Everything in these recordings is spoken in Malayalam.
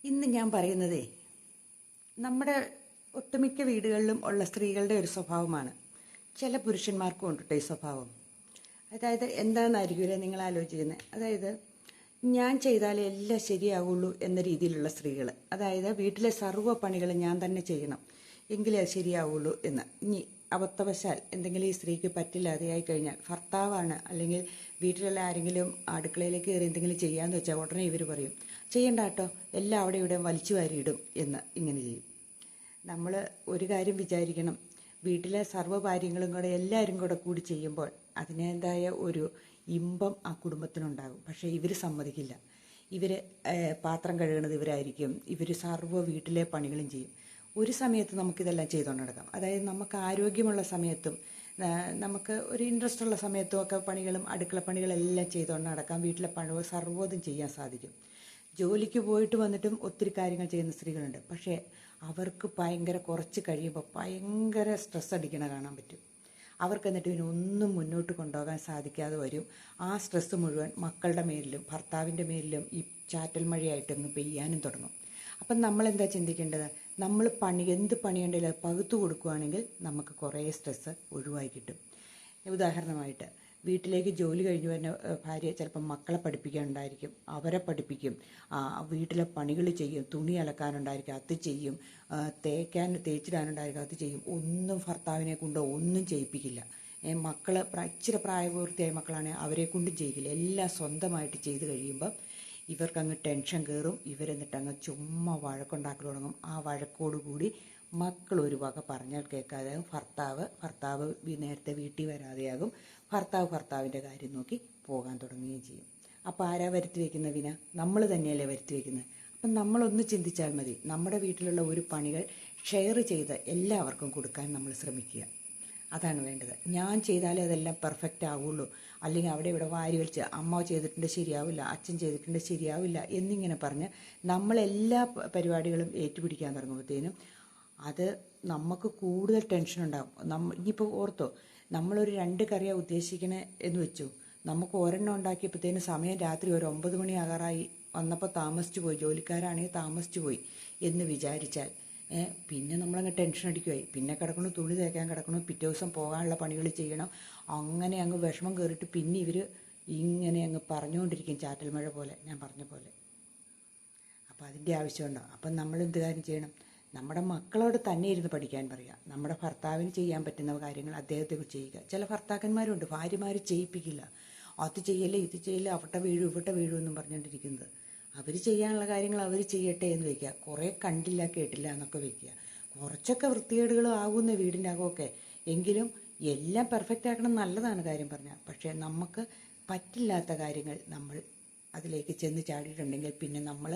ഇന്ന് ഞാൻ പറയുന്നതേ നമ്മുടെ ഒട്ടുമിക്ക വീടുകളിലും ഉള്ള സ്ത്രീകളുടെ ഒരു സ്വഭാവമാണ്. ചില പുരുഷന്മാർക്കും ഉണ്ട് ഈ സ്വഭാവം. അതായത് എന്താണെന്നായിരിക്കില്ല നിങ്ങൾ ആലോചിക്കുന്നത്. അതായത് ഞാൻ ചെയ്താലേ എല്ലാം ശരിയാവുള്ളൂ എന്ന രീതിയിലുള്ള സ്ത്രീകൾ. അതായത് വീട്ടിലെ സർവ്വ പണികൾ ഞാൻ തന്നെ ചെയ്യണം എങ്കിലേ അത് ശരിയാവുള്ളൂ എന്ന്. ഇനി അബദ്ധവശാൽ എന്തെങ്കിലും ഈ സ്ത്രീക്ക് പറ്റില്ലാതെയായി കഴിഞ്ഞാൽ ഭർത്താവാണ് അല്ലെങ്കിൽ വീട്ടിലുള്ള ആരെങ്കിലും അടുക്കളയിലേക്ക് കയറി എന്തെങ്കിലും ചെയ്യാമെന്ന് വെച്ചാൽ ഉടനെ ഇവർ പറയും ചെയ്യണ്ട കേട്ടോ, എല്ലാം അവിടെ ഇവിടെ വലിച്ചു വാരിയിടും എന്ന്. ഇങ്ങനെ ചെയ്യും. നമ്മൾ ഒരു കാര്യം വിചാരിക്കണം, വീട്ടിലെ സർവ്വ കാര്യങ്ങളും കൂടെ എല്ലാവരും കൂടെ കൂടി ചെയ്യുമ്പോൾ അതിനേതായ ഒരു ഇമ്പം ആ കുടുംബത്തിനുണ്ടാകും. പക്ഷേ ഇവർ സമ്മതിക്കില്ല. ഇവർ പാത്രം കഴുകണത് ഇവരായിരിക്കും. ഇവർ സർവ്വ വീട്ടിലെ പണികളും ചെയ്യും. ഒരു സമയത്ത് നമുക്കിതെല്ലാം ചെയ്തുകൊണ്ട് നടക്കാം. അതായത് നമുക്ക് ആരോഗ്യമുള്ള സമയത്തും നമുക്ക് ഒരു ഇൻട്രസ്റ്റ് ഉള്ള സമയത്തും ഒക്കെ പണികളും അടുക്കള പണികളെല്ലാം ചെയ്തുകൊണ്ട് നടക്കാം. വീട്ടിലെ പണികൾ സർവ്വതും ചെയ്യാൻ സാധിക്കും. ജോലിക്ക് പോയിട്ട് വന്നിട്ടും ഒത്തിരി കാര്യങ്ങൾ ചെയ്യുന്ന സ്ത്രീകളുണ്ട്. പക്ഷേ അവർക്ക് ഭയങ്കര കുറച്ച് കഴിയുമ്പോൾ ഭയങ്കര സ്ട്രെസ് അടിക്കണ കാണാൻ പറ്റും. അവർക്ക് എന്നിട്ട് ഒന്നും മുന്നോട്ട് കൊണ്ടുപോകാൻ സാധിക്കാതെ വരും. ആ സ്ട്രെസ് മുഴുവൻ മക്കളുടെ മേലിലും ഭർത്താവിൻ്റെ മേലിലും ഈ ചാറ്റൽ മഴയായിട്ടങ്ങ് പെയ്യാനും തുടങ്ങും. അപ്പം നമ്മളെന്താ ചിന്തിക്കേണ്ടത്? നമ്മൾ എന്ത് പണിയുണ്ടെങ്കിലും അത് പകുത്തു കൊടുക്കുകയാണെങ്കിൽ നമുക്ക് കുറേ സ്ട്രെസ്സ് ഒഴിവായി കിട്ടും. ഉദാഹരണമായിട്ട് വീട്ടിലേക്ക് ജോലി കഴിഞ്ഞ് വരുന്ന ഭാര്യ ചിലപ്പം മക്കളെ പഠിപ്പിക്കാനുണ്ടായിരിക്കും, അവരെ പഠിപ്പിക്കും, വീട്ടിലെ പണികൾ ചെയ്യും, തുണി അലക്കാനുണ്ടായിരിക്കും അത് ചെയ്യും, തേച്ചിടാനുണ്ടായിരിക്കും അത് ചെയ്യും. ഒന്നും ഭർത്താവിനെ കൊണ്ട് ഒന്നും ചെയ്യിപ്പിക്കില്ല. മക്കൾ ഇച്ചിരി പ്രായപൂർത്തിയായ മക്കളാണെങ്കിൽ അവരെ കൊണ്ടും ചെയ്യിക്കില്ല. എല്ലാം സ്വന്തമായിട്ട് ചെയ്ത് കഴിയുമ്പം ഇവർക്കങ്ങ് ടെൻഷൻ കയറും. ഇവരെന്നിട്ടങ്ങ് ചുമ്മാ വഴക്കുണ്ടാക്കി തുടങ്ങും. ആ വഴക്കോടുകൂടി മക്കൾ ഒരു വക പറഞ്ഞാൽ കേൾക്കാതെയാകും. ഭർത്താവ് നേരത്തെ വീട്ടിൽ വരാതെയാകും. ഭർത്താവിൻ്റെ കാര്യം നോക്കി പോകാൻ തുടങ്ങുകയും ചെയ്യും. അപ്പോൾ ആരാ വരുത്തി വയ്ക്കുന്ന വിന? നമ്മൾ തന്നെയല്ലേ വരുത്തി വയ്ക്കുന്നത്. അപ്പം നമ്മളൊന്ന് ചിന്തിച്ചാൽ മതി. നമ്മുടെ വീട്ടിലുള്ള ഒരു പണികൾ ഷെയർ ചെയ്ത് എല്ലാവർക്കും കൊടുക്കാൻ നമ്മൾ ശ്രമിക്കുക. അതാണ് വേണ്ടത്. ഞാൻ ചെയ്താലേ അതെല്ലാം പെർഫെക്റ്റ് ആവുള്ളൂ, അല്ലെങ്കിൽ അവിടെ ഇവിടെ വാരി വലിച്ച് അമ്മ ചെയ്തിട്ടുണ്ട് ശരിയാവില്ല, അച്ഛൻ ചെയ്തിട്ടുണ്ട് ശരിയാവില്ല എന്നിങ്ങനെ പറഞ്ഞ് നമ്മളെല്ലാ പരിപാടികളും ഏറ്റുപിടിക്കാൻ തുടങ്ങുമ്പോഴത്തേനും അത് നമുക്ക് കൂടുതൽ ടെൻഷൻ ഉണ്ടാകും. ഇനിയിപ്പോൾ ഓർത്തോ, നമ്മളൊരു 2 കറിയാണ് ഉദ്ദേശിക്കണേ എന്ന് വെച്ചു, നമുക്ക് ഒരെണ്ണം ഉണ്ടാക്കിയപ്പോഴത്തേനും സമയം രാത്രി ഒരു 9 മണി ആകാറായി, വന്നപ്പോൾ താമസിച്ചു പോയി, ജോലിക്കാരാണെങ്കിൽ താമസിച്ചു പോയി എന്ന് വിചാരിച്ചാൽ പിന്നെ നമ്മളങ്ങ് ടെൻഷൻ അടിക്കുമായി. പിന്നെ കിടക്കണം, തുണി തേക്കാൻ കിടക്കണം, പിറ്റേ ദിവസം പോകാനുള്ള പണികൾ ചെയ്യണം. അങ്ങനെ അങ്ങ് വിഷമം കയറിയിട്ട് പിന്നെ ഇവർ ഇങ്ങനെ അങ്ങ് പറഞ്ഞുകൊണ്ടിരിക്കും, ചാറ്റൽ മഴ പോലെ, ഞാൻ പറഞ്ഞ പോലെ. അപ്പോൾ അതിൻ്റെ ആവശ്യമുണ്ടോ? അപ്പം നമ്മൾ എന്ത് കാര്യം ചെയ്യണം? നമ്മുടെ മക്കളോട് തന്നെ ഇരുന്ന് പഠിക്കാൻ പറയുക. നമ്മുടെ ഭർത്താവിന് ചെയ്യാൻ പറ്റുന്ന കാര്യങ്ങൾ അദ്ദേഹത്തെ ചെയ്യുക. ചില ഭർത്താക്കന്മാരുണ്ട് ഭാര്യമാർ ചെയ്യിപ്പിക്കില്ല. അത് ചെയ്യല്ലേ, ഇത് ചെയ്യല്ലേ, അവിടെ വീഴും ഇവിടെ വീഴും എന്നും പറഞ്ഞുകൊണ്ടിരിക്കുന്നത്. അവർ ചെയ്യാനുള്ള കാര്യങ്ങൾ അവർ ചെയ്യട്ടെ എന്ന് വയ്ക്കുക. കുറേ കണ്ടില്ല കേട്ടില്ല എന്നൊക്കെ വയ്ക്കുക. കുറച്ചൊക്കെ വൃത്തികേടുകളും ആകുന്ന വീടിൻ്റെ അകമൊക്കെ, എങ്കിലും എല്ലാം പെർഫെക്റ്റ് ആക്കണം നല്ലതാണ് കാര്യം പറഞ്ഞാൽ. പക്ഷേ നമുക്ക് പറ്റില്ലാത്ത കാര്യങ്ങൾ നമ്മൾ അതിലേക്ക് ചെന്ന് ചാടിയിട്ടുണ്ടെങ്കിൽ പിന്നെ നമ്മൾ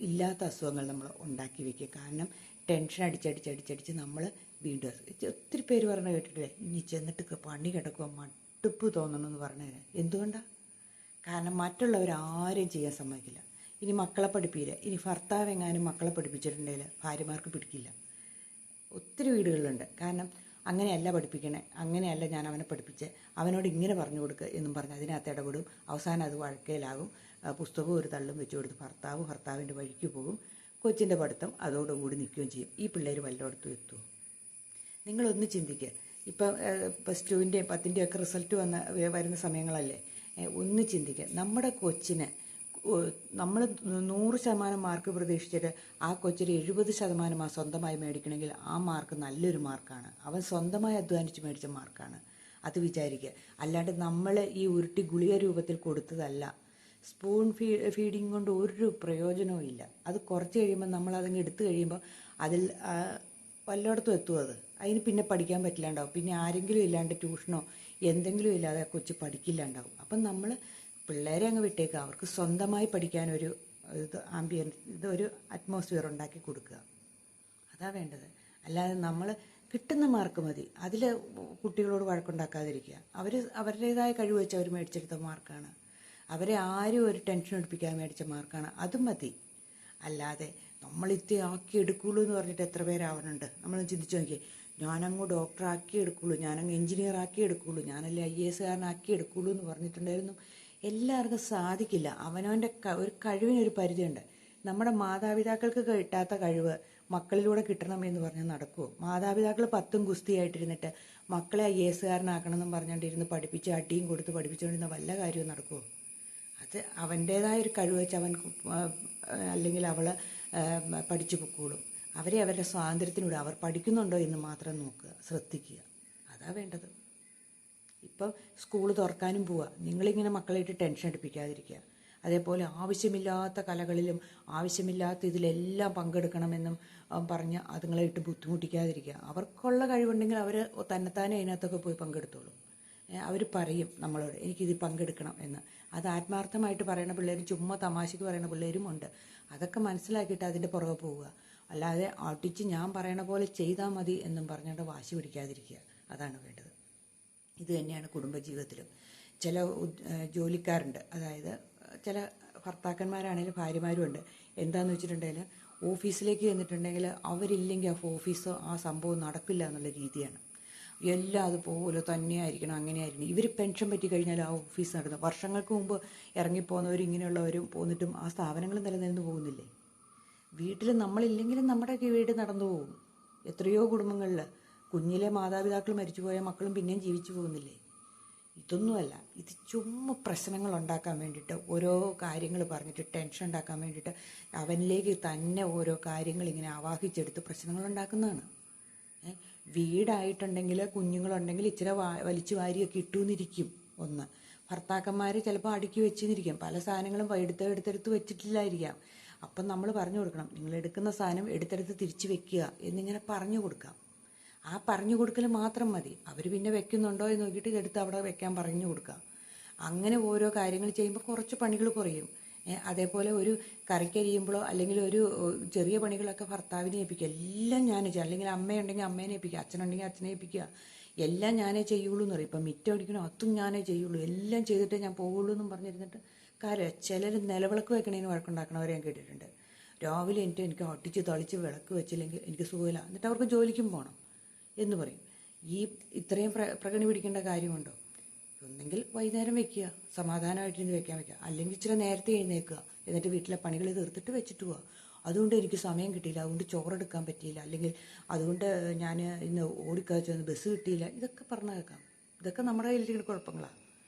ഇല്ലാത്ത അസുഖങ്ങൾ നമ്മൾ ഉണ്ടാക്കി വയ്ക്കുക. കാരണം ടെൻഷൻ അടിച്ചടിച്ചടിച്ചടിച്ച് നമ്മൾ വീണ്ടും ഒത്തിരി പേര് പറഞ്ഞ് കേട്ടിട്ടില്ലേ, ഇനി ചെന്നിട്ട് പണി കിടക്കുക മടുപ്പ് തോന്നണമെന്ന് പറഞ്ഞത്. എന്തുകൊണ്ടാണ്? കാരണം മറ്റുള്ളവർ ആരെയും ചെയ്യാൻ സമ്മതിക്കില്ല. ഇനി മക്കളെ പഠിപ്പിക്കില്ല. ഇനി ഭർത്താവ് എങ്ങാനും മക്കളെ പഠിപ്പിച്ചിട്ടുണ്ടെങ്കിൽ ഭാര്യമാർക്ക് പിടിക്കില്ല. ഒത്തിരി വീടുകളിലുണ്ട്. കാരണം അങ്ങനെയല്ല പഠിപ്പിക്കണേ, അങ്ങനെയല്ല ഞാൻ അവനെ പഠിപ്പിച്ച്, അവനോട് ഇങ്ങനെ പറഞ്ഞു കൊടുക്കുക എന്നും പറഞ്ഞ് അതിനകത്ത് ഇടപെടും. അവസാനം അത് വഴക്കേലാകും. പുസ്തകവും ഒരു തള്ളും വെച്ച് കൊടുത്ത് ഭർത്താവിൻ്റെ വഴിക്ക് പോകും. കൊച്ചിൻ്റെ പഠിത്തം അതോടുകൂടി നിൽക്കുകയും ചെയ്യും. ഈ പിള്ളേർ വല്ലയിടത്തും എത്തുമോ? നിങ്ങളൊന്ന് ചിന്തിക്കുക. ഇപ്പം +2ൻ്റെയും 10ൻ്റെയും ഒക്കെ റിസൾട്ട് വരുന്ന സമയങ്ങളല്ലേ. ഒന്ന് ചിന്തിക്കുക. നമ്മുടെ കൊച്ചിന് നമ്മൾ 100% മാർക്ക് പ്രതീക്ഷിച്ചിട്ട് ആ കൊച്ചിന് 70% സ്വന്തമായി മേടിക്കണമെങ്കിൽ ആ മാർക്ക് നല്ലൊരു മാർക്കാണ്. അവൻ സ്വന്തമായി അധ്വാനിച്ച് മേടിച്ച മാർക്കാണ്. അത് വിചാരിക്കുക. അല്ലാണ്ട് നമ്മൾ ഈ ഉരുട്ടി ഗുളിക രൂപത്തിൽ കൊടുത്തതല്ല. സ്പൂൺ ഫീഡിങ് കൊണ്ട് ഒരു പ്രയോജനവും ഇല്ല. അത് കുറച്ച് കഴിയുമ്പോൾ നമ്മളതങ്ങ് എടുത്തു കഴിയുമ്പോൾ അതിൽ വല്ലയിടത്തും എത്തും. അതിന് പിന്നെ പഠിക്കാൻ പറ്റില്ലാണ്ടാവും. പിന്നെ ആരെങ്കിലും ഇല്ലാണ്ട് ട്യൂഷനോ എന്തെങ്കിലും ഇല്ലാതെ കൊച്ചു പഠിക്കില്ലാണ്ടാവും. അപ്പം നമ്മൾ പിള്ളേരെ അങ്ങ് വിട്ടേക്കുക. അവർക്ക് സ്വന്തമായി പഠിക്കാനൊരു ഇതൊരു അറ്റ്മോസ്ഫിയർ ഉണ്ടാക്കി കൊടുക്കുക. അതാ വേണ്ടത്. അല്ലാതെ നമ്മൾ കിട്ടുന്ന മാർക്ക് മതി, അതിൽ കുട്ടികളോട് വഴക്കുണ്ടാക്കാതിരിക്കുക. അവരുടേതായ കഴിവ് വെച്ച് അവർ മേടിച്ചെടുത്ത മാർക്കാണ്. അവരെ ആരും ഒരു ടെൻഷൻ എടുപ്പിക്കാൻ മേടിച്ച മാർക്കാണ്. അതും മതി. അല്ലാതെ നമ്മളിത്തി ആക്കിയെടുക്കുള്ളൂ എന്ന് പറഞ്ഞിട്ട് എത്ര പേരാവണുണ്ട്. നമ്മളൊന്ന് ചിന്തിച്ച് നോക്കിയേ. ഞാനങ്ങ് ഡോക്ടറാക്കി എടുക്കുള്ളൂ, ഞാനങ്ങ് എഞ്ചിനീയർ ആക്കി എടുക്കുള്ളൂ, ഞാനല്ലേ IAS കാരനാക്കി എടുക്കുള്ളൂ എന്ന് പറഞ്ഞിട്ടുണ്ടായിരുന്നു. എല്ലാവർക്കും സാധിക്കില്ല. അവനവൻ്റെ ഒരു കഴിവിനൊരു പരിധിയുണ്ട്. നമ്മുടെ മാതാപിതാക്കൾക്ക് കിട്ടാത്ത കഴിവ് മക്കളിലൂടെ കിട്ടണം എന്ന് പറഞ്ഞാൽ നടക്കുമോ? മാതാപിതാക്കൾ 10 ഗുസ്തിയായിട്ടിരുന്നിട്ട് മക്കളെ IAS കാരനാക്കണമെന്നും പറഞ്ഞുകൊണ്ടിരുന്ന് പഠിപ്പിച്ച് അടിയും കൊടുത്ത് പഠിപ്പിച്ചുകൊണ്ടിരുന്ന വല്ല കാര്യവും നടക്കുമോ? അത് അവൻ്റേതായൊരു കഴിവ് വെച്ച് അവൻ അല്ലെങ്കിൽ അവൾ പഠിച്ചു പൊക്കോളും. അവരെ അവരുടെ സ്വാതന്ത്ര്യത്തിലൂടെ അവർ പഠിക്കുന്നുണ്ടോ എന്ന് മാത്രം നോക്കുക, ശ്രദ്ധിക്കുക. അതാ വേണ്ടത്. ഇപ്പം സ്കൂൾ തുറക്കാനും പോവുക. നിങ്ങളിങ്ങനെ മക്കളായിട്ട് ടെൻഷൻ എടുപ്പിക്കാതിരിക്കുക. അതേപോലെ ആവശ്യമില്ലാത്ത കലകളിലും ആവശ്യമില്ലാത്ത ഇതിലെല്ലാം പങ്കെടുക്കണമെന്നും പറഞ്ഞ് അതുങ്ങളായിട്ട് ബുദ്ധിമുട്ടിക്കാതിരിക്കുക. അവർക്കുള്ള കഴിവുണ്ടെങ്കിൽ അവർ തന്നെത്താനെ അതിനകത്തൊക്കെ പോയി പങ്കെടുത്തോളും. അവർ പറയും നമ്മളോട് എനിക്കിത് പങ്കെടുക്കണം എന്ന്. അത് ആത്മാർത്ഥമായിട്ട് പറയുന്ന പിള്ളേരും ചുമ്മാ തമാശയ്ക്ക് പറയുന്ന പിള്ളേരും ഉണ്ട്. അതൊക്കെ മനസ്സിലാക്കിയിട്ട് അതിൻ്റെ പുറകെ പോവുക. അല്ലാതെ അടിച്ച് ഞാൻ പറയണ പോലെ ചെയ്താൽ മതി എന്നും പറഞ്ഞുകൊണ്ട് വാശി പിടിക്കാതിരിക്കുക. അതാണ് വേണ്ടത്. ഇത് തന്നെയാണ് കുടുംബജീവിതത്തിലും. ചില ജോലിക്കാരുണ്ട്, അതായത് ചില ഭർത്താക്കന്മാരാണെങ്കിലും ഭാര്യമാരും ഉണ്ട്. എന്താണെന്ന് വെച്ചിട്ടുണ്ടെങ്കിൽ ഓഫീസിലേക്ക് ചെന്നിട്ടുണ്ടെങ്കിൽ അവരില്ലെങ്കിൽ ഓഫീസോ ആ സംഭവം നടക്കില്ല എന്നുള്ള രീതിയാണ്. എല്ലാം അതുപോലെ തന്നെയായിരിക്കണം, അങ്ങനെയായിരിക്കണം. ഇവർ പെൻഷൻ പറ്റി കഴിഞ്ഞാൽ ആ ഓഫീസ് നടന്നു. വർഷങ്ങൾക്ക് മുമ്പ് ഇറങ്ങിപ്പോകുന്നവരും ഇങ്ങനെയുള്ളവരും പോന്നിട്ടും ആ സ്ഥാപനങ്ങൾ നിലനിന്ന് പോകുന്നില്ലേ? വീട്ടിൽ നമ്മളില്ലെങ്കിലും നമ്മുടെ വീട് നടന്നു പോകും. എത്രയോ കുടുംബങ്ങളിൽ കുഞ്ഞിലെ മാതാപിതാക്കൾ മരിച്ചുപോയ മക്കളും പിന്നെയും ജീവിച്ചു പോകുന്നില്ലേ? ഇതൊന്നുമല്ല, ഇത് ചുമ്മാ പ്രശ്നങ്ങൾ ഉണ്ടാക്കാൻ വേണ്ടിയിട്ട് ഓരോ കാര്യങ്ങൾ പറഞ്ഞിട്ട് ടെൻഷൻ ഉണ്ടാക്കാൻ വേണ്ടിയിട്ട് അവനിലേക്ക് തന്നെ ഓരോ കാര്യങ്ങൾ ഇങ്ങനെ ആവാഹിച്ചെടുത്ത് പ്രശ്നങ്ങൾ ഉണ്ടാക്കുന്നതാണ്. വീടായിട്ടുണ്ടെങ്കിൽ കുഞ്ഞുങ്ങളുണ്ടെങ്കിൽ ഇച്ചിരി വലിച്ചു വാരിയൊക്കെ ഇട്ടുന്നിരിക്കും. ഒന്ന് ഭർത്താക്കന്മാർ ചിലപ്പോൾ അടുക്കി വെച്ചിരിക്കും. പല സാധനങ്ങളും എടുത്തെടുത്ത് വെച്ചിട്ടില്ലായിരിക്കാം. അപ്പം നമ്മൾ പറഞ്ഞു കൊടുക്കണം, നിങ്ങൾ എടുക്കുന്ന സാധനം എടുത്തെടുത്ത് തിരിച്ചു വെക്കുക എന്നിങ്ങനെ പറഞ്ഞു കൊടുക്കാം. ആ പറഞ്ഞു കൊടുക്കൽ മാത്രം മതി. അവർ പിന്നെ വെക്കുന്നുണ്ടോ എന്ന് നോക്കിയിട്ട് ഇതെടുത്ത് അവിടെ വെക്കാൻ പറഞ്ഞു കൊടുക്കാം. അങ്ങനെ ഓരോ കാര്യങ്ങൾ ചെയ്യുമ്പോൾ കുറച്ച് പണികൾ കുറയും. അതേപോലെ ഒരു കറിക്കരിയുമ്പോഴോ അല്ലെങ്കിൽ ഒരു ചെറിയ പണികളൊക്കെ ഭർത്താവിനെ ഏൽപ്പിക്കുക. എല്ലാം ഞാനേ ചെയ്യും. അല്ലെങ്കിൽ അമ്മയുണ്ടെങ്കിൽ അമ്മേനെ ഏൽപ്പിക്കുക, അച്ഛനുണ്ടെങ്കിൽ അച്ഛനെ ഏൽപ്പിക്കുക. എല്ലാം ഞാനേ ചെയ്യുള്ളൂ എന്ന് പറയും. ഇപ്പം മിറ്റം അടിക്കണോ അതും ഞാനേ ചെയ്യുള്ളൂ, എല്ലാം ചെയ്തിട്ടേ ഞാൻ പോകുള്ളൂ എന്നും പറഞ്ഞിരുന്നിട്ട് കാര്യം. ചിലർ നിലവിളക്ക് വെക്കണേന് വഴക്കുണ്ടാക്കണവരെ ഞാൻ കേട്ടിട്ടുണ്ട്. രാവിലെ എനിക്ക് അടിച്ച് തളിച്ച് വിളക്ക് വെച്ചില്ലെങ്കിൽ എനിക്ക് സുഖമില്ല, എന്നിട്ട് അവർക്ക് ജോലിക്കും പോകണം എന്ന് പറയും. ഇത്രയും പ്രകടനം പിടിക്കേണ്ട കാര്യമുണ്ടോ? ഒന്നെങ്കിൽ വൈകുന്നേരം വെക്കുക, സമാധാനമായിട്ടിരുന്ന് വെക്കാൻ വെക്കുക. അല്ലെങ്കിൽ ഇച്ചിരി നേരത്തെ എഴുന്നേൽക്കുക, എന്നിട്ട് വീട്ടിലെ പണികൾ തീർത്തിട്ട് വെച്ചിട്ട് പോവുക. അതുകൊണ്ട് എനിക്ക് സമയം കിട്ടിയില്ല, അതുകൊണ്ട് ചോറെടുക്കാൻ പറ്റിയില്ല, അല്ലെങ്കിൽ അതുകൊണ്ട് ഞാൻ ഇന്ന് ഓടിക്കാച്ചൊന്ന് ബസ് കിട്ടിയില്ല, ഇതൊക്കെ പറഞ്ഞു കേൾക്കാം. ഇതൊക്കെ നമ്മുടെ കയ്യിലിരിക്കുന്ന കുഴപ്പങ്ങളാണ്.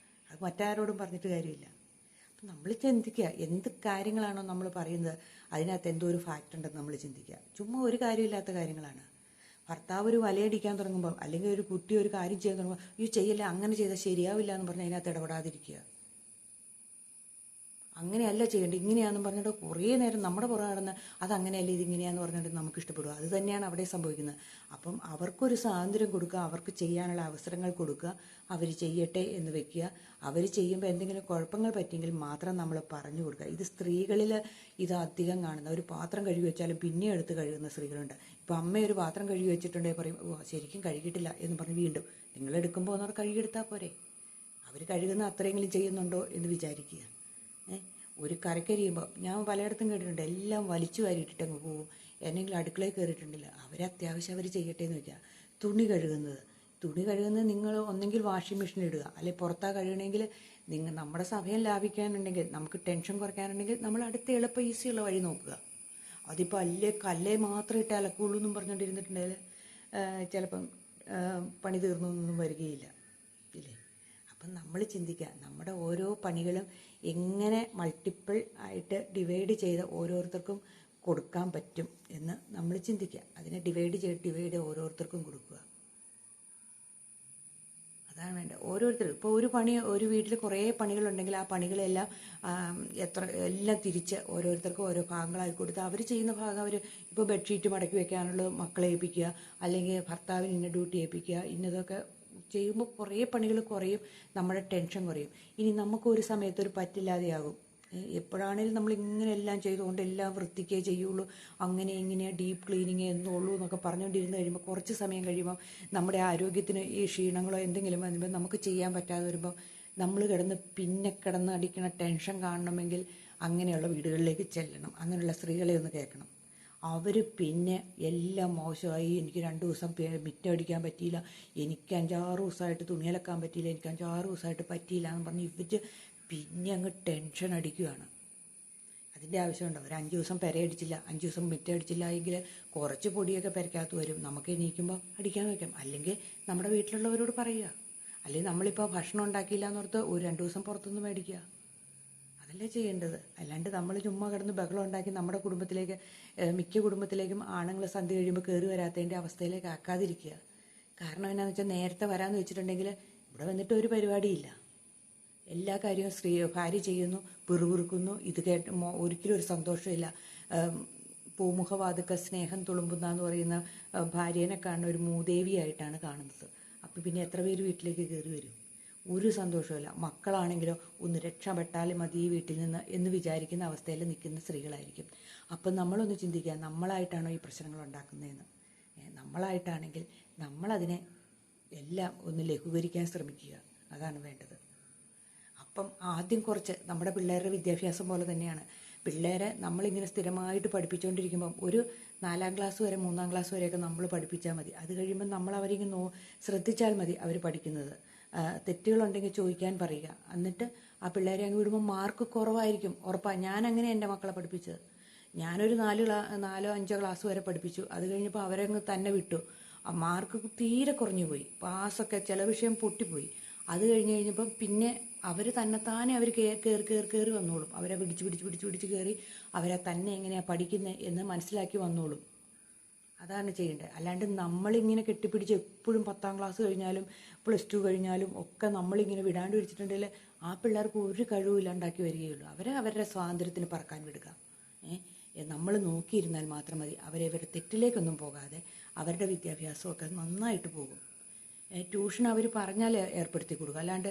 അത് മറ്റാരോടും പറഞ്ഞിട്ട് കാര്യമില്ല. അപ്പം നമ്മൾ ചിന്തിക്കുക, എന്ത് കാര്യങ്ങളാണോ നമ്മൾ പറയുന്നത് അതിനകത്ത് എന്തോ ഒരു ഫാക്റ്റ് ഉണ്ടെന്ന് നമ്മൾ ചിന്തിക്കുക. ചുമ്മാ ഒരു കാര്യമില്ലാത്ത കാര്യങ്ങളാണ്. ഭർത്താവ് ഒരു വലയടിക്കാൻ തുടങ്ങുമ്പോൾ അല്ലെങ്കിൽ ഒരു കുട്ടി ഒരു കാര്യം ചെയ്യാൻ തുടങ്ങുമ്പോൾ ഈ ചെയ്യല്ല, അങ്ങനെ ചെയ്താൽ ശരിയാവില്ല എന്ന് പറഞ്ഞാൽ അതിനകത്ത് ഇടപെടാതിരിക്കുക. അങ്ങനെയല്ല ചെയ്യേണ്ടത്, ഇങ്ങനെയാണെന്ന് പറഞ്ഞിട്ട് കുറേ നേരം നമ്മുടെ പുറകെ നടന്ന് അതങ്ങനെയല്ല ഇതിങ്ങനെയാന്ന് പറഞ്ഞിട്ട് നമുക്ക് ഇഷ്ടപ്പെടുക. അത് തന്നെയാണ് അവിടെ സംഭവിക്കുന്നത്. അപ്പം അവർക്കൊരു സ്വാതന്ത്ര്യം കൊടുക്കുക, അവർക്ക് ചെയ്യാനുള്ള അവസരങ്ങൾ കൊടുക്കുക, അവർ ചെയ്യട്ടെ എന്ന് വെക്കുക. അവർ ചെയ്യുമ്പോൾ എന്തെങ്കിലും കുഴപ്പങ്ങൾ പറ്റിയെങ്കിൽ മാത്രം നമ്മൾ പറഞ്ഞു കൊടുക്കുക. ഇത് സ്ത്രീകളിൽ ഇത് അധികം കാണുന്ന. ഒരു പാത്രം കഴുകി വെച്ചാലും പിന്നെ എടുത്ത് കഴുകുന്ന സ്ത്രീകളുണ്ട്. ഇപ്പം അമ്മ ഒരു പാത്രം കഴുകി വെച്ചിട്ടുണ്ടെങ്കിൽ പറയും ഓ ശരിക്കും കഴുകിയിട്ടില്ല എന്ന് പറഞ്ഞ് വീണ്ടും നിങ്ങളെടുക്കുമ്പോൾ ഒന്നോട് കഴുകിയെടുത്താൽ പോരെ. അവർ കഴുകുന്ന അത്രയെങ്കിലും ചെയ്യുന്നുണ്ടോ എന്ന് വിചാരിക്കുക. ഒരു കരക്കരിയുമ്പോൾ ഞാൻ പലയിടത്തും കേട്ടിട്ടുണ്ട്, എല്ലാം വലിച്ചു വാരിയിട്ടിട്ട് അങ്ങ് പോകും. എന്നെങ്കിലും അടുക്കളയിൽ കയറിയിട്ടുണ്ടല്ലോ, അത്യാവശ്യം അവർ ചെയ്യട്ടെ എന്ന് വെച്ചാൽ. തുണി കഴുകുന്നത് നിങ്ങൾ ഒന്നെങ്കിൽ വാഷിംഗ് മെഷീൻ ഇടുക, അല്ലെങ്കിൽ പുറത്താ കഴുകണമെങ്കിൽ നമ്മുടെ സമയം ലാഭിക്കാനുണ്ടെങ്കിൽ, നമുക്ക് ടെൻഷൻ കുറയ്ക്കാനുണ്ടെങ്കിൽ നമ്മൾ അടുത്ത എളുപ്പം ഈസിയുള്ള വഴി നോക്കുക. അതിപ്പോൾ കല്ലേ മാത്രം ഇട്ട് അലക്കുള്ളൂ എന്നും പറഞ്ഞുകൊണ്ടിരുന്നിട്ടുണ്ടെങ്കിൽ ചിലപ്പം പണി തീർന്നൊന്നും വരികയില്ല ഇല്ലേ? അപ്പം നമ്മൾ ചിന്തിക്കുക, നമ്മുടെ ഓരോ പണികളും എങ്ങനെ മൾട്ടിപ്പിൾ ആയിട്ട് ഡിവൈഡ് ചെയ്ത് ഓരോരുത്തർക്കും കൊടുക്കാൻ പറ്റും എന്ന് നമ്മൾ ചിന്തിക്കുക. അതിനെ ഡിവൈഡ് ഓരോരുത്തർക്കും കൊടുക്കുക. അതാണ് വേണ്ടത്. ഓരോരുത്തരും ഇപ്പോൾ ഒരു വീട്ടിൽ കുറേ പണികളുണ്ടെങ്കിൽ ആ പണികളെല്ലാം എല്ലാം തിരിച്ച് ഓരോരുത്തർക്കും ഓരോ ഭാഗങ്ങളായി കൊടുത്ത് അവർ ചെയ്യുന്ന ഭാഗം അവർ ഇപ്പോൾ ബെഡ്ഷീറ്റ് മടക്കി വെക്കാനുള്ളത് മക്കളെ ഏൽപ്പിക്കുക, അല്ലെങ്കിൽ ഭർത്താവിന് ഇന്ന ഡ്യൂട്ടി ഏൽപ്പിക്കുക. ഇന്നതൊക്കെ ചെയ്യുമ്പോൾ കുറേ പണികൾ കുറയും, നമ്മുടെ ടെൻഷൻ കുറയും. ഇനി നമുക്കൊരു സമയത്തൊരു പറ്റില്ലാതെയാകും. എപ്പോഴാണേലും നമ്മൾ ഇങ്ങനെ എല്ലാം ചെയ്തുകൊണ്ട് എല്ലാം വൃത്തിക്കേ ചെയ്യുള്ളൂ, അങ്ങനെ ഇങ്ങനെ ഡീപ്പ് ക്ലീനിങ് എന്നുള്ളൂ എന്നൊക്കെ പറഞ്ഞുകൊണ്ടിരുന്ന് കഴിയുമ്പോൾ കുറച്ച് സമയം കഴിയുമ്പോൾ നമ്മുടെ ആരോഗ്യത്തിന് ഈ ക്ഷീണങ്ങളോ എന്തെങ്കിലും വരുമ്പോൾ നമുക്ക് ചെയ്യാൻ പറ്റാതെ വരുമ്പോൾ നമ്മൾ കിടന്ന് അടിക്കണ ടെൻഷൻ കാണണമെങ്കിൽ അങ്ങനെയുള്ള വീടുകളിലേക്ക് ചെല്ലണം. അങ്ങനെയുള്ള സ്ത്രീകളെ ഒന്ന് കേൾക്കണം. അവർ പിന്നെ എല്ലാം മോശമായി, എനിക്ക് 2 ദിവസം മിറ്റടിക്കാൻ പറ്റിയില്ല, എനിക്ക് 5-6 ദിവസമായിട്ട് തുണിയലക്കാൻ പറ്റിയില്ല, എനിക്ക് 5-6 ദിവസമായിട്ട് പറ്റിയില്ല എന്ന് പറഞ്ഞ് ഇവർ പിന്നെ അങ്ങ് ടെൻഷൻ അടിക്കുകയാണ്. അതിൻ്റെ ആവശ്യമുണ്ടോ? ഒരു 5 ദിവസം പെരയടിച്ചില്ല, 5 ദിവസം മുറ്റടിച്ചില്ല എങ്കിൽ കുറച്ച് പൊടിയൊക്കെ പെരക്കകത്ത് വരും. നമുക്ക് എണീക്കുമ്പോൾ അടിക്കാൻ വയ്ക്കാം. അല്ലെങ്കിൽ നമ്മുടെ വീട്ടിലുള്ളവരോട് പറയുക. അല്ലെങ്കിൽ നമ്മളിപ്പോൾ ഭക്ഷണം ഉണ്ടാക്കിയില്ല എന്നോർത്ത് ഒരു 2 ദിവസം പുറത്തുനിന്ന് മേടിക്കുക. അതല്ലേ ചെയ്യേണ്ടത്. അല്ലാണ്ട് നമ്മൾ ചുമ്മാ കിടന്ന് ബഹളം ഉണ്ടാക്കി നമ്മുടെ കുടുംബത്തിലേക്ക്, മിക്ക കുടുംബത്തിലേക്കും ആണുങ്ങൾ സന്ധ്യ കഴിയുമ്പോൾ കയറി വരാത്തതിൻ്റെ അവസ്ഥയിലേക്ക് ആക്കാതിരിക്കുക. കാരണം എന്നാന്ന് വെച്ചാൽ നേരത്തെ വരാമെന്ന് വെച്ചിട്ടുണ്ടെങ്കിൽ ഇവിടെ വന്നിട്ട് ഒരു പരിപാടിയില്ല. എല്ലാ കാര്യവും ഭാര്യ ചെയ്യുന്നു, പിറുപിറുക്കുന്നു. ഇത് കേട്ട് ഒരിക്കലും ഒരു സന്തോഷമില്ല. പൂമുഖവാതുക്ക സ്നേഹം തുളുമ്പുന്ന പറയുന്ന ഭാര്യേനെ കാണുന്ന ഒരു മൂദേവിയായിട്ടാണ് കാണുന്നത്. അപ്പം പിന്നെ എത്ര പേര് വീട്ടിലേക്ക് കയറി വരും? ഒരു സന്തോഷമില്ല. മക്കളാണെങ്കിലോ ഒന്ന് രക്ഷപ്പെട്ടാലും മതി ഈ വീട്ടിൽ നിന്ന് എന്ന് വിചാരിക്കുന്ന അവസ്ഥയിൽ നിൽക്കുന്ന സ്ത്രീകളായിരിക്കും. അപ്പം നമ്മളൊന്ന് ചിന്തിക്കുക, നമ്മളായിട്ടാണോ ഈ പ്രശ്നങ്ങൾ ഉണ്ടാക്കുന്നതെന്ന്. നമ്മളായിട്ടാണെങ്കിൽ നമ്മളതിനെ എല്ലാം ഒന്ന് ലഘൂകരിക്കാൻ ശ്രമിക്കുക. അതാണ് വേണ്ടത്. അപ്പം ആദ്യം കുറച്ച് നമ്മുടെ പിള്ളേരുടെ വിദ്യാഭ്യാസം പോലെ തന്നെയാണ്. പിള്ളേരെ നമ്മളിങ്ങനെ സ്ഥിരമായിട്ട് പഠിപ്പിച്ചുകൊണ്ടിരിക്കുമ്പം ഒരു 4ാം ക്ലാസ് വരെ 3ാം ക്ലാസ് വരെയൊക്കെ നമ്മൾ പഠിപ്പിച്ചാൽ മതി. അത് കഴിയുമ്പോൾ നമ്മൾ അവരിങ്ങനെ ശ്രദ്ധിച്ചാൽ മതി അവർ പഠിക്കുന്നത്. തെറ്റുകളുണ്ടെങ്കിൽ ചോദിക്കാൻ പറയുക. എന്നിട്ട് ആ പിള്ളേരെ അങ്ങ് വിടുമ്പോൾ മാർക്ക് കുറവായിരിക്കും, ഉറപ്പാണ്. ഞാനങ്ങനെ എൻ്റെ മക്കളെ പഠിപ്പിച്ചത്. ഞാനൊരു 4 5 ക്ലാസ് വരെ പഠിപ്പിച്ചു. അത് കഴിഞ്ഞപ്പോൾ അവരങ്ങ് തന്നെ വിട്ടു. ആ മാർക്ക് തീരെ കുറഞ്ഞു പോയി. പാസ്സൊക്കെ ചില വിഷയം പൊട്ടിപ്പോയി. അത് കഴിഞ്ഞപ്പം പിന്നെ അവർ തന്നെത്താനെ അവർ കയറി വന്നോളും. അവരെ പിടിച്ച് കയറി അവരെ തന്നെ എങ്ങനെയാണ് പഠിക്കുന്നത് എന്ന് മനസ്സിലാക്കി വന്നോളും. അതാണ് ചെയ്യേണ്ടത്. അല്ലാണ്ട് നമ്മളിങ്ങനെ കെട്ടിപ്പിടിച്ച് എപ്പോഴും 10ാം ക്ലാസ് കഴിഞ്ഞാലും +2 കഴിഞ്ഞാലും ഒക്കെ നമ്മളിങ്ങനെ വിടാണ്ട് വെച്ചിട്ടുണ്ടെങ്കിൽ ആ പിള്ളേർക്ക് ഒരു കഴിവില്ലാണ്ടാക്കി വരികയുള്ളൂ. അവരുടെ സ്വാതന്ത്ര്യത്തിന് പറക്കാൻ വിടുക. നമ്മൾ നോക്കിയിരുന്നാൽ മാത്രം മതി. അവരുടെ തെറ്റിലേക്കൊന്നും പോകാതെ അവരുടെ വിദ്യാഭ്യാസമൊക്കെ നന്നായിട്ട് പോകും. ട്യൂഷൻ അവർ പറഞ്ഞാൽ ഏർപ്പെടുത്തി കൊടുക്കുക. അല്ലാണ്ട്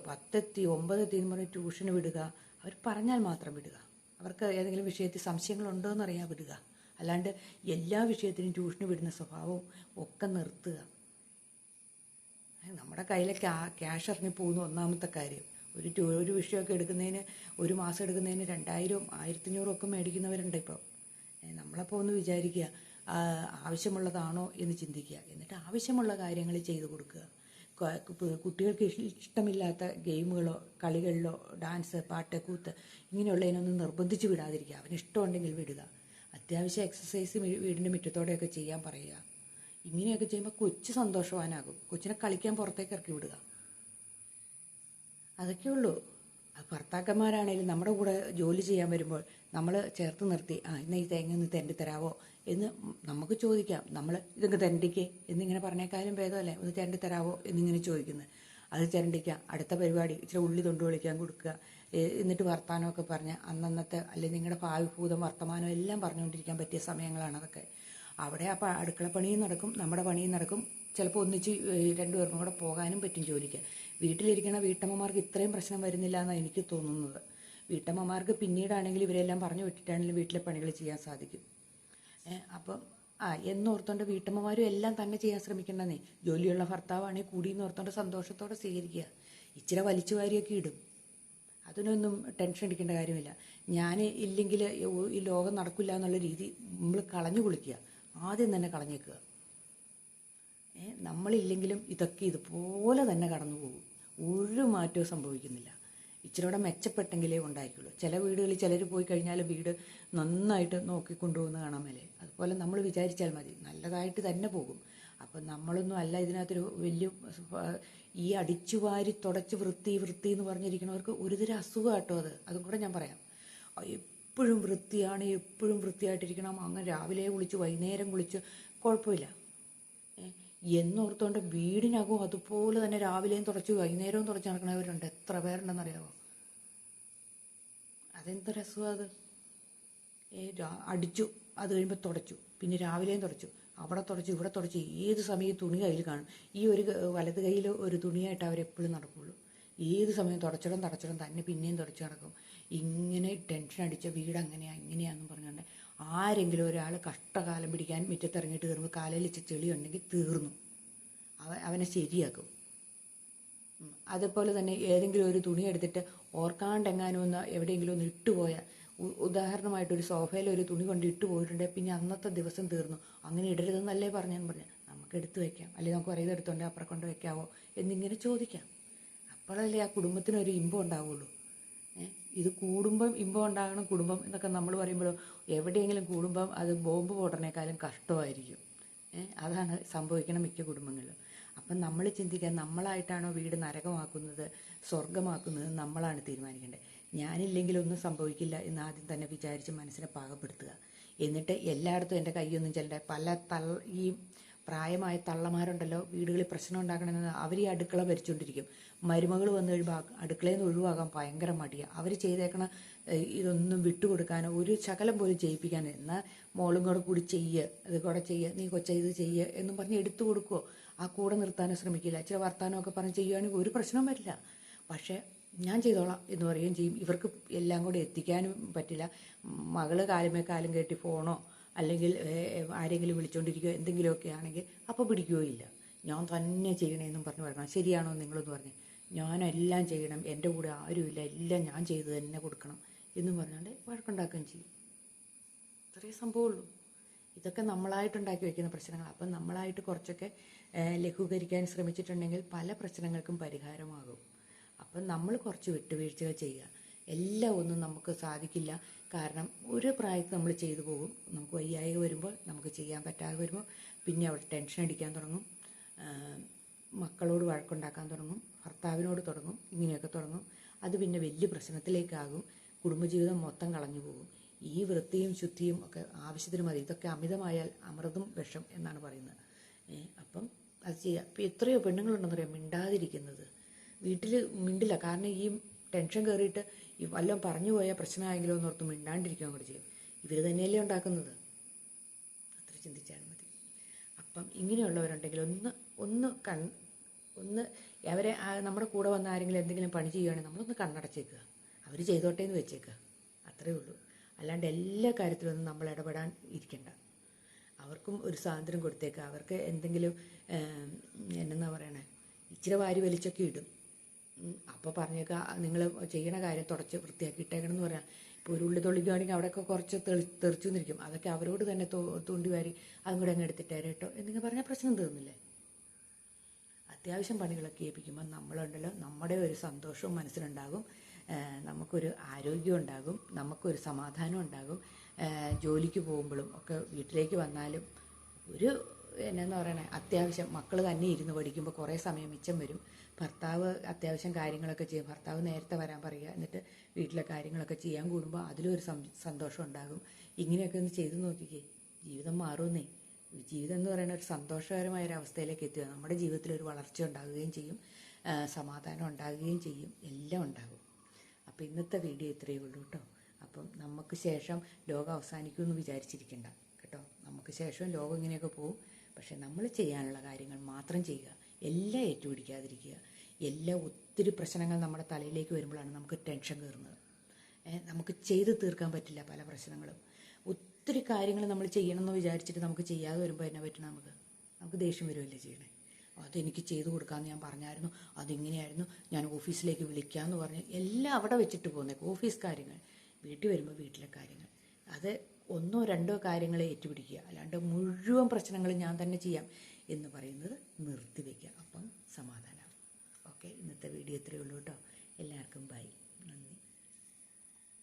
10 എത്തി 9 എത്തി എന്ന് പറഞ്ഞ് ട്യൂഷന് വിടുക. അവർ പറഞ്ഞാൽ മാത്രം വിടുക. അവർക്ക് ഏതെങ്കിലും വിഷയത്തിൽ സംശയങ്ങളുണ്ടോ എന്നറിയാൻ വിടുക. അല്ലാണ്ട് എല്ലാ വിഷയത്തിനും ട്യൂഷന് വിടുന്ന സ്വഭാവവും ഒക്കെ നിർത്തുക. നമ്മുടെ കയ്യിലെ ക്യാഷ് ഇറങ്ങി പോകുന്ന ഒന്നാമത്തെ കാര്യം. ഒരു വിഷയമൊക്കെ എടുക്കുന്നതിന്, ഒരു മാസം എടുക്കുന്നതിന് 2000 1500 ഒക്കെ മേടിക്കുന്നവരുണ്ട് ഇപ്പോൾ. നമ്മളപ്പോൾ ഒന്ന് വിചാരിക്കുക, ആവശ്യമുള്ളതാണോ എന്ന് ചിന്തിക്കുക. എന്നിട്ട് ആവശ്യമുള്ള കാര്യങ്ങൾ ചെയ്തു കൊടുക്കുക. കുട്ടികൾക്ക് ഇഷ്ടമില്ലാത്ത ഗെയിമുകളോ കളികളിലോ ഡാൻസ്, പാട്ട്, കൂത്ത് ഇങ്ങനെയുള്ളതിനൊന്നും നിർബന്ധിച്ച് വിടാതിരിക്കുക. അവന് ഇഷ്ടമുണ്ടെങ്കിൽ വിടുക. അത്യാവശ്യം എക്സസൈസ് വീടിൻ്റെ മുറ്റത്തോടെയൊക്കെ ചെയ്യാൻ പറയുക. ഇങ്ങനെയൊക്കെ ചെയ്യുമ്പോൾ കൊച്ചു സന്തോഷവാനാകും. കൊച്ചിനെ കളിക്കാൻ പുറത്തേക്ക് ഇറക്കി വിടുക. അതൊക്കെയുള്ളൂ. ഭർത്താക്കന്മാരാണെങ്കിലും നമ്മുടെ കൂടെ ജോലി ചെയ്യാൻ വരുമ്പോൾ നമ്മൾ ചേർത്ത് നിർത്തി, ഇന്ന് ഈ തേങ്ങ ഒന്ന് തെരണ്ടി തരാവോ എന്ന് നമുക്ക് ചോദിക്കാം. നമ്മൾ ഇതൊക്കെ തെരണ്ടിക്കേ എന്നിങ്ങനെ പറഞ്ഞേക്കാളും ഭേദമല്ലേ ഒന്ന് തെരണ്ടി തരാവോ എന്നിങ്ങനെ ചോദിക്കുന്നത്. അത് തെരണ്ടിക്കാം. അടുത്ത പരിപാടി ഇച്ചിരി ഉള്ളി തൊണ്ട് വിളിക്കാൻ കൊടുക്കുക. എന്നിട്ട് വർത്തമാനമൊക്കെ പറഞ്ഞ് അന്നന്നത്തെ അല്ലെങ്കിൽ നിങ്ങളുടെ ഭാവിഭൂതം വർത്തമാനം എല്ലാം പറഞ്ഞുകൊണ്ടിരിക്കാൻ പറ്റിയ സമയങ്ങളാണ് അതൊക്കെ. അവിടെ അപ്പോൾ അടുക്കള പണിയും നടക്കും, നമ്മുടെ പണിയും നടക്കും. ചിലപ്പോൾ ഒന്നിച്ച് 2 പേർക്കും കൂടെ പോകാനും പറ്റും ജോലിക്ക്. വീട്ടിലിരിക്കുന്ന വീട്ടമ്മമാർക്ക് ഇത്രയും പ്രശ്നം വരുന്നില്ല എന്നാണ് എനിക്ക് തോന്നുന്നത്. വീട്ടമ്മമാർക്ക് പിന്നീടാണെങ്കിൽ ഇവരെല്ലാം പറഞ്ഞു വിട്ടിട്ടാണെങ്കിലും വീട്ടിലെ പണികൾ ചെയ്യാൻ സാധിക്കും. അപ്പം എന്നോർത്തോണ്ട് വീട്ടമ്മമാരും എല്ലാം തന്നെ ചെയ്യാൻ ശ്രമിക്കണമെന്നേ. ജോലിയുള്ള ഭർത്താവാണെങ്കിൽ കൂടിയെന്ന് ഓർത്തോണ്ട് സന്തോഷത്തോടെ സ്വീകരിക്കുക. ഇച്ചിരി വലിച്ചു വാരിയൊക്കെ ഇടും. അതിനൊന്നും ടെൻഷൻ അടിക്കേണ്ട കാര്യമില്ല. ഞാൻ ഇല്ലെങ്കിൽ ഈ ലോകം നടക്കില്ല എന്നുള്ള രീതി നമ്മൾ കളഞ്ഞു കുളിക്കുക. ആദ്യം തന്നെ കളഞ്ഞേക്കുക. നമ്മളില്ലെങ്കിലും ഇതൊക്കെ ഇതുപോലെ തന്നെ കടന്നു പോകും. ഒരു മാറ്റവും സംഭവിക്കുന്നില്ല. ഇച്ചിരിയുടെ മെച്ചപ്പെട്ടെങ്കിലേ ഉണ്ടായിരിക്കുള്ളൂ. ചില വീടുകളിൽ ചിലർ പോയി കഴിഞ്ഞാൽ വീട് നന്നായിട്ട് നോക്കിക്കൊണ്ടുപോകുന്ന കാണാൻ മേലെ. അതുപോലെ നമ്മൾ വിചാരിച്ചാൽ മതി, നല്ലതായിട്ട് തന്നെ പോകും. അപ്പം നമ്മളൊന്നും അല്ല ഇതിനകത്തൊരു വലിയ ഈ അടിച്ചുവാരി തുടച്ച് വൃത്തി എന്ന് പറഞ്ഞിരിക്കുന്നവർക്ക് ഒരുതരം അസുഖമാട്ടോ അതും കൂടെ ഞാൻ പറയാം. എപ്പോഴും വൃത്തിയാണ്, എപ്പോഴും വൃത്തിയായിട്ടിരിക്കണം, അങ്ങനെ രാവിലെ കുളിച്ച് വൈകുന്നേരം കുളിച്ച് കുഴപ്പമില്ല എന്നോർത്തോണ്ട് വീടിനകവും അതുപോലെ തന്നെ രാവിലെയും തുടച്ച് വൈകുന്നേരവും തുടച്ച് നടക്കുന്നവരുണ്ട്. എത്ര പേരുണ്ടെന്നറിയാമോ? അതെന്തൊരു അസുഖം അത്. അടിച്ചു, അത് കഴിയുമ്പോൾ തുടച്ചു, പിന്നെ രാവിലെയും തുടച്ചു, അവിടെ തുടച്ചു, ഇവിടെ തുടച്ചു. ഏത് സമയം തുണി കയ്യിൽ കാണും. ഈ ഒരു വലത് കയ്യിൽ ഒരു തുണിയായിട്ട് അവരെപ്പോഴും നടക്കുള്ളൂ. ഏത് സമയം തുടച്ചിടം തന്നെ പിന്നെയും തുടച്ച് നടക്കും. ഇങ്ങനെ ടെൻഷൻ അടിച്ച വീട് അങ്ങനെയാണ് ഇങ്ങനെയാണെന്ന് പറഞ്ഞുകൊണ്ട് ആരെങ്കിലും ഒരാൾ കഷ്ടകാലം പിടിക്കാൻ മുറ്റത്തിറങ്ങിയിട്ട് കയറുമ്പോൾ കാലയിൽ ചെളി ഉണ്ടെങ്കിൽ തീർന്നു, അവനെ ശരിയാക്കും. അതുപോലെ തന്നെ ഏതെങ്കിലും ഒരു തുണി എടുത്തിട്ട് ഓർക്കാണ്ടെങ്ങാനും ഒന്ന് എവിടെയെങ്കിലും ഒന്ന് ഇട്ടുപോയാൽ, ഉദാഹരണമായിട്ടൊരു സോഫയിൽ ഒരു തുണി കൊണ്ട് ഇട്ട് പോയിട്ടുണ്ടെങ്കിൽ പിന്നെ അന്നത്തെ ദിവസം തീർന്നു. അങ്ങനെ ഇടരുതെന്നല്ലേ പറഞ്ഞെന്ന് പറഞ്ഞാൽ നമുക്ക് എടുത്തു വയ്ക്കാം, അല്ലെങ്കിൽ നമുക്ക് പറയുന്നത് എടുത്തുകൊണ്ട് അപ്പുറം കൊണ്ട് വെക്കാവോ എന്നിങ്ങനെ ചോദിക്കാം. അപ്പോഴല്ലേ ആ കുടുംബത്തിനൊരു ഇമ്പം ഉണ്ടാവുള്ളൂ. ഇത് കൂടുമ്പം ഇമ്പം ഉണ്ടാകണം കുടുംബം എന്നൊക്കെ നമ്മൾ പറയുമ്പോൾ എവിടെയെങ്കിലും കൂടുമ്പം അത് ബോംബ് പൊടണേക്കാളും കഷ്ടമായിരിക്കും. അതാണ് സംഭവിക്കണം മിക്ക കുടുംബങ്ങളിലും. അപ്പം നമ്മൾ ചിന്തിക്കാൻ, നമ്മളായിട്ടാണോ വീട് നരകമാക്കുന്നത് സ്വർഗമാക്കുന്നത് നമ്മളാണ് തീരുമാനിക്കേണ്ടത്. ഞാനില്ലെങ്കിൽ ഒന്നും സംഭവിക്കില്ല എന്ന് ആദ്യം തന്നെ വിചാരിച്ച് മനസ്സിനെ പാകപ്പെടുത്തുക. എന്നിട്ട് എല്ലായിടത്തും എൻ്റെ കൈയൊന്നും ചെല്ലട്ടെ. ഈ പ്രായമായ തള്ളമാരുണ്ടല്ലോ, വീടുകളിൽ പ്രശ്നം ഉണ്ടാക്കണമെന്ന് അവർ ഈ അടുക്കള ഭരിച്ചുകൊണ്ടിരിക്കും. മരുമകൾ വന്നു കഴിയുമ്പോൾ അടുക്കളയിൽ നിന്ന് ഒഴിവാകാൻ ഭയങ്കര മടിയാണ്. അവർ ചെയ്തേക്കണ ഇതൊന്നും വിട്ടുകൊടുക്കാനോ ഒരു ശകലം പോലും ചെയ്യിപ്പിക്കാനോ, എന്നാൽ മോളും കൂടെ കൂടി ഇത് കൂടെ നീ കൊച്ച ഇത് എന്നും പറഞ്ഞ് എടുത്തു കൊടുക്കുമോ? ആ കൂടെ നിർത്താനോ ശ്രമിക്കില്ല. ഇച്ചിരി വർത്താനമൊക്കെ പറഞ്ഞ് ചെയ്യുകയാണെങ്കിൽ ഒരു പ്രശ്നവും വരില്ല. പക്ഷേ ഞാൻ ചെയ്തോളാം എന്ന് പറയുകയും ചെയ്യും. ഇവർക്ക് എല്ലാം കൂടെ എത്തിക്കാനും പറ്റില്ല. മകള് കാലും കെട്ടി ഫോണോ അല്ലെങ്കിൽ ആരെങ്കിലും വിളിച്ചുകൊണ്ടിരിക്കുകയോ എന്തെങ്കിലുമൊക്കെ ആണെങ്കിൽ അപ്പോൾ പിടിക്കുകയോ ഇല്ല. ഞാൻ തന്നെ ചെയ്യണമെന്നും പറഞ്ഞ് പറയണം. ശരിയാണോ നിങ്ങളെന്ന് പറഞ്ഞ്, ഞാനെല്ലാം ചെയ്യണം, എൻ്റെ കൂടെ ആരുമില്ല, എല്ലാം ഞാൻ ചെയ്ത് തന്നെ കൊടുക്കണം എന്നും പറഞ്ഞുകൊണ്ട് വഴക്കുണ്ടാക്കുകയും ചെയ്യും. ഇത്രയേ സംഭവമുള്ളൂ. ഇതൊക്കെ നമ്മളായിട്ടുണ്ടാക്കി വയ്ക്കുന്ന പ്രശ്നങ്ങൾ. അപ്പം നമ്മളായിട്ട് കുറച്ചൊക്കെ ലഘൂകരിക്കാൻ ശ്രമിച്ചിട്ടുണ്ടെങ്കിൽ പല പ്രശ്നങ്ങൾക്കും പരിഹാരമാകും. അപ്പം നമ്മൾ കുറച്ച് വിട്ടുവീഴ്ചകൾ ചെയ്യുക. എല്ലാം ഒന്നും നമുക്ക് സാധിക്കില്ല. കാരണം ഒരു പ്രായത്തിൽ നമ്മൾ ചെയ്തു പോകും. നമുക്ക് വയ്യായ്ക വരുമ്പോൾ, നമുക്ക് ചെയ്യാൻ പറ്റാതെ വരുമ്പോൾ പിന്നെ അവിടെ ടെൻഷൻ അടിക്കാൻ തുടങ്ങും, മക്കളോട് വഴക്കുണ്ടാക്കാൻ തുടങ്ങും, ഭർത്താവിനോട് തുടങ്ങും, ഇങ്ങനെയൊക്കെ തുടങ്ങും. അത് പിന്നെ വലിയ പ്രശ്നത്തിലേക്കാകും. കുടുംബജീവിതം മൊത്തം കളഞ്ഞു പോകും. ഈ വൃത്തിയും ശുദ്ധിയും ഒക്കെ ആവശ്യത്തിന് മതി. ഇതൊക്കെ അമിതമായാൽ അമൃതും വിഷം എന്നാണ് പറയുന്നത്. അപ്പം അത് ചെയ്യുക. ഇപ്പം എത്രയോ പെണ്ണുങ്ങളുണ്ടെന്നറിയാം മിണ്ടാതിരിക്കുന്നത്. വീട്ടിൽ മിണ്ടില്ല. കാരണം ഈ ടെൻഷൻ കയറിയിട്ട് ഈ വല്ലതും പറഞ്ഞു പോയാൽ പ്രശ്നമായെങ്കിലോ എന്നോർത്ത് മിണ്ടാണ്ടിരിക്കാൻ കൂടെ ചെയ്യും. ഇവർ തന്നെയല്ലേ ഉണ്ടാക്കുന്നത്. അത്ര ചിന്തിച്ചാൽ മതി. അപ്പം ഇങ്ങനെയുള്ളവരുണ്ടെങ്കിൽ ഒന്ന് അവരെ നമ്മുടെ കൂടെ വന്ന ആരെങ്കിലും എന്തെങ്കിലും പണി ചെയ്യുകയാണെങ്കിൽ നമ്മളൊന്ന് കണ്ണടച്ചേക്കുക. അവർ ചെയ്തോട്ടെ എന്ന് വെച്ചേക്കുക. അത്രയേ ഉള്ളൂ. അല്ലാണ്ട് എല്ലാ കാര്യത്തിലൊന്നും നമ്മൾ ഇടപെടാൻ ഇരിക്കണ്ട. അവർക്കും ഒരു സ്വാതന്ത്ര്യം കൊടുത്തേക്കുക. അവർക്ക് എന്തെങ്കിലും എന്നാ പറയണേ, ഇച്ചിരി വാരി വലിച്ചൊക്കെ ഇടും. അപ്പോൾ പറഞ്ഞേക്കുക, നിങ്ങൾ ചെയ്യണ കാര്യം തുടച്ച് വൃത്തിയാക്കി ഇട്ടേക്കണം എന്ന് പറയാം. ഇപ്പോൾ ഒരു ഉള്ളി തൊളിക്കുകയാണെങ്കിൽ അവിടെയൊക്കെ കുറച്ച് തെറിച്ചു നിന്നിരിക്കും. അതൊക്കെ അവരോട് തന്നെ തോണ്ടി വാരി അതും കൂടെ അങ്ങ് എടുത്തിട്ടേരെ കേട്ടോ എന്നിങ്ങനെ പറഞ്ഞാൽ പ്രശ്നം തീർന്നില്ലേ? അത്യാവശ്യം പണികളൊക്കെ ഏൽപ്പിക്കുമ്പോൾ നമ്മളുണ്ടല്ലോ, നമ്മുടെ ഒരു സന്തോഷവും മനസ്സിലുണ്ടാകും, നമുക്കൊരു ആരോഗ്യം ഉണ്ടാകും, നമുക്കൊരു സമാധാനം ഉണ്ടാകും. ജോലിക്ക് പോകുമ്പോഴും ഒക്കെ വീട്ടിലേക്ക് വന്നാലും ഒരു എന്നാന്ന് പറയണേ, അത്യാവശ്യം മക്കൾ തന്നെ ഇരുന്ന് പഠിക്കുമ്പോൾ കുറേ സമയം മിച്ചം വരും. ഭർത്താവ് അത്യാവശ്യം കാര്യങ്ങളൊക്കെ ചെയ്യും. ഭർത്താവ് നേരത്തെ വരാൻ പറയുക, എന്നിട്ട് വീട്ടിലെ കാര്യങ്ങളൊക്കെ ചെയ്യാൻ കൂടുമ്പോൾ അതിലൊരു സന്തോഷം ഉണ്ടാകും. ഇങ്ങനെയൊക്കെ ഒന്ന് ചെയ്തു നോക്കിക്കേ, ജീവിതം മാറുന്നേ. ജീവിതം എന്ന് പറയുന്ന ഒരു സന്തോഷകരമായ ഒരു അവസ്ഥയിലേക്ക് എത്തുക. നമ്മുടെ ജീവിതത്തിൽ ഒരു വളർച്ച ഉണ്ടാകുകയും ചെയ്യും, സമാധാനം ഉണ്ടാകുകയും ചെയ്യും, എല്ലാം ഉണ്ടാകും. അപ്പോൾ ഇന്നത്തെ വീഡിയോ ഇത്രയേ ഉള്ളൂ കേട്ടോ. അപ്പം നമുക്ക് ശേഷം ലോകം അവസാനിക്കുമെന്ന് വിചാരിച്ചിരിക്കണ്ട കേട്ടോ. നമുക്ക് ശേഷം ലോകം ഇങ്ങനെയൊക്കെ പോകും. പക്ഷെ നമ്മൾ ചെയ്യാനുള്ള കാര്യങ്ങൾ മാത്രം ചെയ്യുക. എല്ലാം ഏറ്റുപിടിക്കാതിരിക്കുക. ഒത്തിരി പ്രശ്നങ്ങൾ നമ്മുടെ തലയിലേക്ക് വരുമ്പോഴാണ് നമുക്ക് ടെൻഷൻ കയറുന്നത്. നമുക്ക് ചെയ്ത് തീർക്കാൻ പറ്റില്ല പല പ്രശ്നങ്ങളും. ഒത്തിരി കാര്യങ്ങൾ നമ്മൾ ചെയ്യണമെന്ന് വിചാരിച്ചിട്ട് നമുക്ക് ചെയ്യാതെ വരുമ്പോൾ എന്നാ പറ്റണം, നമുക്ക് ദേഷ്യം വരുമല്ലേ ചെയ്യണേ. അതെനിക്ക് ചെയ്തു കൊടുക്കാമെന്ന് ഞാൻ പറഞ്ഞായിരുന്നു, അതിങ്ങനെയായിരുന്നു, ഞാൻ ഓഫീസിലേക്ക് വിളിക്കാമെന്ന് പറഞ്ഞ് എല്ലാം അവിടെ വെച്ചിട്ട് പോകുന്നേ. ഓഫീസ് കാര്യങ്ങൾ, വീട്ടിൽ വരുമ്പോൾ വീട്ടിലെ കാര്യങ്ങൾ, അത് ഒന്നോ രണ്ടോ കാര്യങ്ങൾ ഏറ്റുപിടിക്കുക. അല്ലാണ്ട് മുഴുവൻ പ്രശ്നങ്ങളും ഞാൻ തന്നെ ചെയ്യാം എന്ന് പറയുന്നത് നിർത്തിവെക്കുക. അപ്പം സമാധാനം. ഓക്കെ, ഇന്നത്തെ വീഡിയോ ഇത്രയേ ഉള്ളൂ കേട്ടോ. എല്ലാവർക്കും ബൈ.